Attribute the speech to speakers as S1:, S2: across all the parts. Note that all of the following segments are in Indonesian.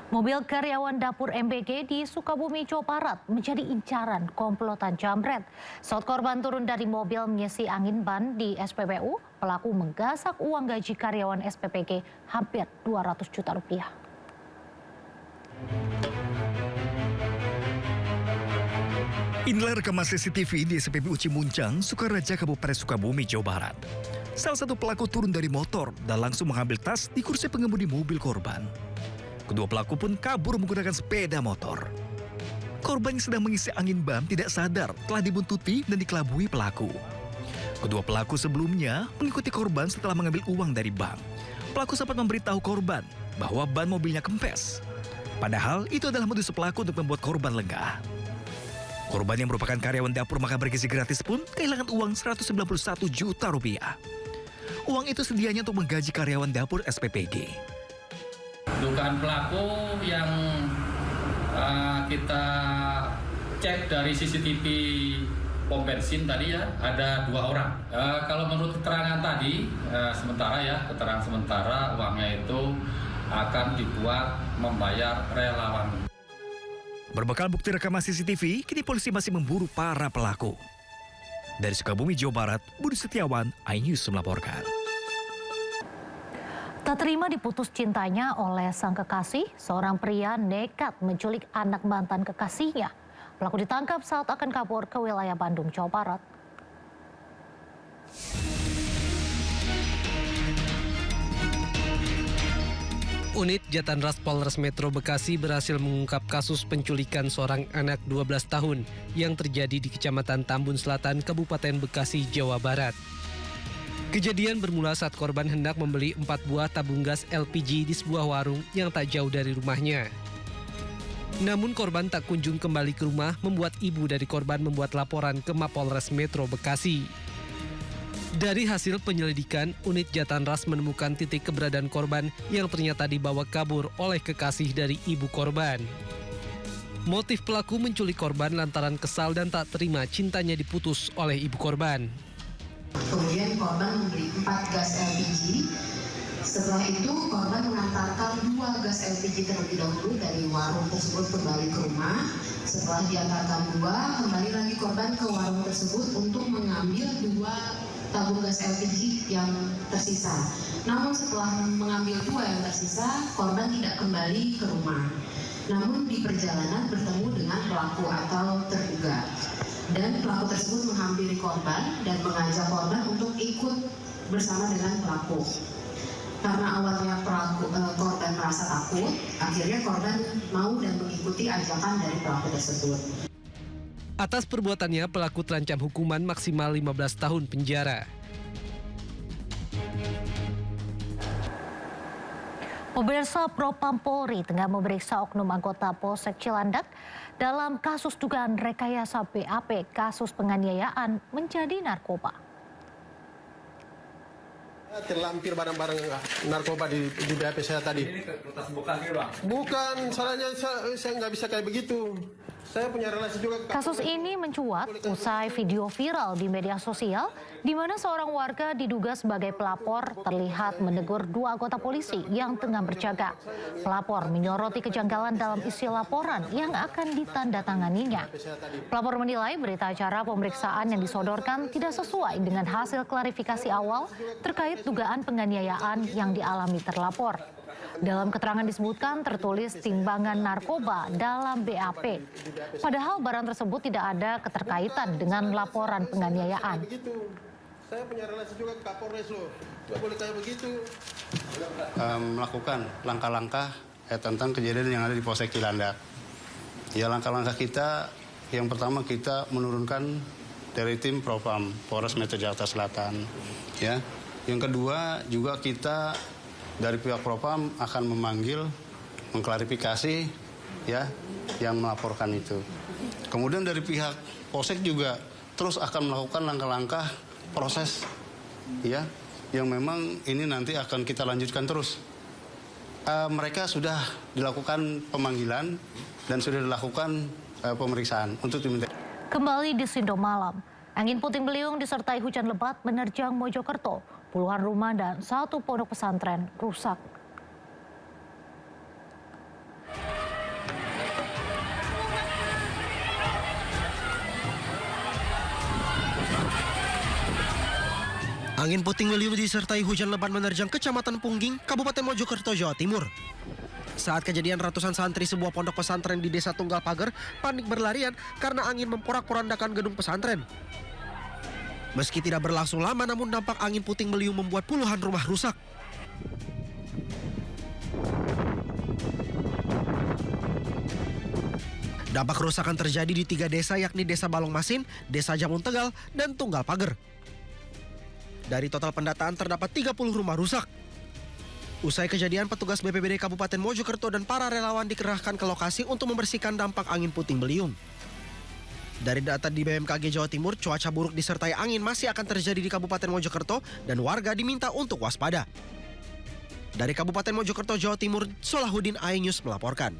S1: Mobil karyawan dapur MBG di Sukabumi, Jawa Barat menjadi incaran komplotan jambret. Saat korban turun dari mobil mengisi angin ban di SPBU, pelaku menggasak uang gaji karyawan SPPG hampir 200 juta rupiah.
S2: Inilah rekaman CCTV di SPBU Cimuncang, Sukaraja, Kabupaten Sukabumi, Jawa Barat. Salah satu pelaku turun dari motor dan langsung mengambil tas di kursi pengemudi mobil korban. Kedua pelaku pun kabur menggunakan sepeda motor. Korban yang sedang mengisi angin ban tidak sadar telah dibuntuti dan dikelabui pelaku. Kedua pelaku sebelumnya mengikuti korban setelah mengambil uang dari bank. Pelaku sempat memberitahu korban bahwa ban mobilnya kempes. Padahal itu adalah modus pelaku untuk membuat korban lengah. Korban yang merupakan karyawan dapur makan bergizi gratis pun kehilangan uang 191 juta rupiah. Uang itu sedianya untuk menggaji karyawan dapur SPPG.
S3: Dugaan pelaku yang kita cek dari CCTV pom bensin tadi ya, ada 2 orang. Kalau menurut keterangan tadi, keterangan sementara uangnya itu akan dibuat membayar relawan.
S2: Berbekal bukti rekaman CCTV, kini polisi masih memburu para pelaku. Dari Sukabumi, Jawa Barat, Budi Setiawan, iNews melaporkan.
S1: Tak terima diputus cintanya oleh sang kekasih, seorang pria nekat menculik anak mantan kekasihnya. Pelaku ditangkap saat akan kabur ke wilayah Bandung, Jawa Barat.
S4: Unit Jatanras Polres Metro Bekasi berhasil mengungkap kasus penculikan seorang anak 12 tahun yang terjadi di Kecamatan Tambun Selatan, Kabupaten Bekasi, Jawa Barat. Kejadian bermula saat korban hendak membeli 4 buah tabung gas LPG di sebuah warung yang tak jauh dari rumahnya. Namun korban tak kunjung kembali ke rumah, membuat ibu dari korban membuat laporan ke Mapolres Metro Bekasi. Dari hasil penyelidikan, unit Jatanras menemukan titik keberadaan korban yang ternyata dibawa kabur oleh kekasih dari ibu korban. Motif pelaku menculik korban lantaran kesal dan tak terima cintanya diputus oleh ibu korban.
S5: Kemudian korban membeli 4 gas LPG. Setelah itu korban mengantarkan 2 gas LPG terlebih dahulu dari warung tersebut kembali ke rumah. Setelah diantarkan 2, kembali lagi korban ke warung tersebut untuk mengambil 2 tabung gas LPG yang tersisa. Namun setelah mengambil 2 yang tersisa, korban tidak kembali ke rumah. Namun di perjalanan bertemu dengan pelaku atau terduga. Dan pelaku tersebut menghampiri korban dan mengajak korban untuk ikut bersama dengan pelaku. Karena awalnya korban merasa takut, akhirnya korban mau dan mengikuti ajakan dari pelaku tersebut.
S4: Atas perbuatannya, pelaku terancam hukuman maksimal 15 tahun penjara.
S1: Pemirsa, Propam Polri tengah memeriksa oknum anggota Polsek Cilandak dalam kasus dugaan rekayasa BAP kasus penganiayaan menjadi narkoba.
S6: Terlampir barang-barang narkoba di BAP saya tadi.
S3: Ini kertas bukan ya, Bang?
S6: Bukan, salahnya saya nggak bisa kayak begitu. Saya punya relasi juga.
S1: Kasus ini mencuat usai video viral di media sosial di mana seorang warga diduga sebagai pelapor terlihat menegur 2 anggota polisi yang tengah berjaga. Pelapor menyoroti kejanggalan dalam isi laporan yang akan ditandatanganinya. Pelapor menilai berita acara pemeriksaan yang disodorkan tidak sesuai dengan hasil klarifikasi awal terkait dugaan penganiayaan yang dialami terlapor. Dalam keterangan disebutkan tertulis timbangan narkoba dalam BAP. Padahal barang tersebut tidak ada keterkaitan dengan laporan penganiayaan.
S6: Saya punya relasi juga ke Kapolres loh. Nggak boleh kayak begitu.
S7: Melakukan langkah-langkah tentang kejadian yang ada di Polsek Cilandak. Ya, langkah-langkah kita yang pertama kita menurunkan dari tim Propam Polres Metro Jakarta Selatan. Ya, yang kedua juga kita dari pihak Propam akan memanggil, mengklarifikasi ya yang melaporkan itu. Kemudian dari pihak Polsek juga terus akan melakukan langkah-langkah proses ya yang memang ini nanti akan kita lanjutkan terus. Mereka sudah dilakukan pemanggilan dan sudah dilakukan pemeriksaan untuk diminta.
S1: Kembali di Sindo Malam, angin puting beliung disertai hujan lebat menerjang Mojokerto. Puluhan rumah dan 1 pondok pesantren rusak.
S8: Angin puting beliung disertai hujan lebat menerjang Kecamatan Pungging, Kabupaten Mojokerto, Jawa Timur. Saat kejadian, ratusan santri sebuah pondok pesantren di Desa Tunggal Pager panik berlarian karena angin memporak-porandakan gedung pesantren. Meski tidak berlangsung lama, namun dampak angin puting beliung membuat puluhan rumah rusak. Dampak kerusakan terjadi di 3 desa, yakni Desa Balong Masin, Desa Jamun Tegal, dan Tunggal Pager. Dari total pendataan terdapat 30 rumah rusak. Usai kejadian, petugas BPBD Kabupaten Mojokerto dan para relawan dikerahkan ke lokasi untuk membersihkan dampak angin puting beliung. Dari data di BMKG Jawa Timur, cuaca buruk disertai angin masih akan terjadi di Kabupaten Mojokerto dan warga diminta untuk waspada. Dari Kabupaten Mojokerto, Jawa Timur, Solahuddin, iNews melaporkan.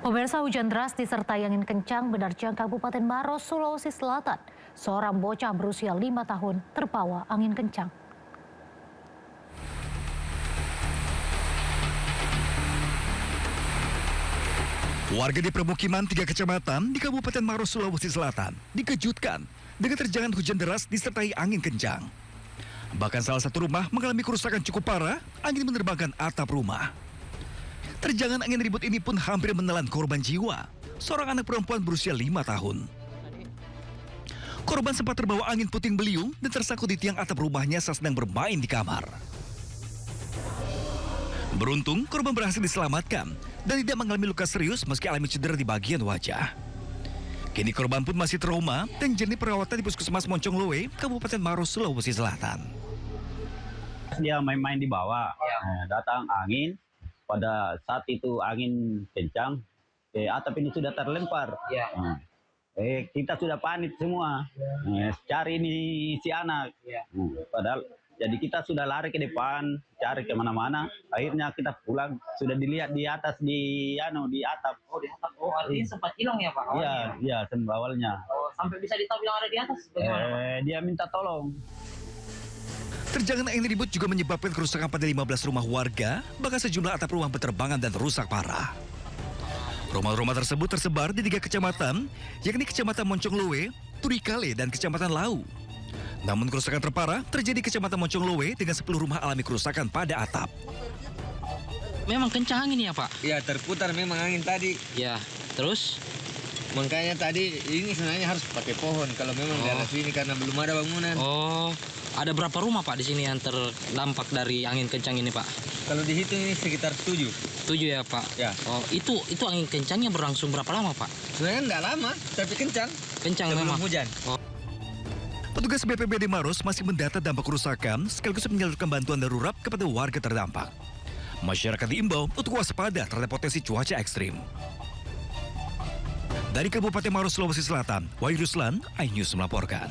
S1: Pemirsa, hujan deras disertai angin kencang menerjang Kabupaten Maros, Sulawesi Selatan. Seorang bocah berusia 5 tahun terbawa angin kencang.
S2: Warga di permukiman 3 kecamatan di Kabupaten Maros, Sulawesi Selatan dikejutkan dengan terjangan hujan deras disertai angin kencang. Bahkan salah satu rumah mengalami kerusakan cukup parah, angin menerbangkan atap rumah. Terjangan angin ribut ini pun hampir menelan korban jiwa, seorang anak perempuan berusia 5 tahun. Korban sempat terbawa angin puting beliung dan tersangkut di tiang atap rumahnya saat sedang bermain di kamar. Beruntung, korban berhasil diselamatkan dan tidak mengalami luka serius meski alami cedera di bagian wajah. Kini korban pun masih trauma dan jalani perawatan di Puskesmas Monconglowe, Kabupaten Maros, Sulawesi Selatan.
S9: Dia main-main di bawah, datang angin. Pada saat itu angin kencang, atap ini sudah terlempar. Kita sudah panik semua, cari ini si anak. Padahal jadi kita sudah lari ke depan, cari kemana-mana. Akhirnya kita pulang, sudah dilihat di atas di atap.
S10: Oh, di atap. Oh, artinya sempat hilang ya Pak?
S9: Iya, sempat awalnya.
S10: Oh, sampai bisa ditahu yang ada di atas. Bagaimana Pak?
S9: Dia minta tolong.
S2: Terjangan angin ribut juga menyebabkan kerusakan pada 15 rumah warga, bahkan sejumlah atap rumah berterbangan dan rusak parah. Rumah-rumah tersebut tersebar di 3 kecamatan, yakni Kecamatan Monconglowe, Turikale, dan Kecamatan Lau. Namun kerusakan terparah terjadi di Kecamatan Monconglowe dengan 10 rumah alami kerusakan pada atap.
S10: Memang kencang angin ya Pak?
S11: Ya, terputar memang angin tadi.
S10: Ya, terus?
S11: Makanya tadi ini sebenarnya harus pakai pohon kalau memang di atas sini karena belum ada bangunan.
S10: Oh, ada berapa rumah Pak di sini yang terdampak dari angin kencang ini Pak?
S11: Kalau dihitung ini sekitar 7.
S10: 7 ya Pak?
S11: Ya.
S10: Oh, itu angin kencangnya berlangsung berapa lama Pak?
S11: Sebenarnya enggak lama, tapi kencang.
S10: Kencang memang.
S11: Hujan.
S10: Oh.
S2: Petugas BPBD Maros masih mendata dampak kerusakan sekaligus menyalurkan bantuan darurat kepada warga terdampak. Masyarakat diimbau untuk waspada terhadap potensi cuaca ekstrim. Dari Kabupaten Maros, Sulawesi Selatan, Wahyu Ruslan, iNews melaporkan.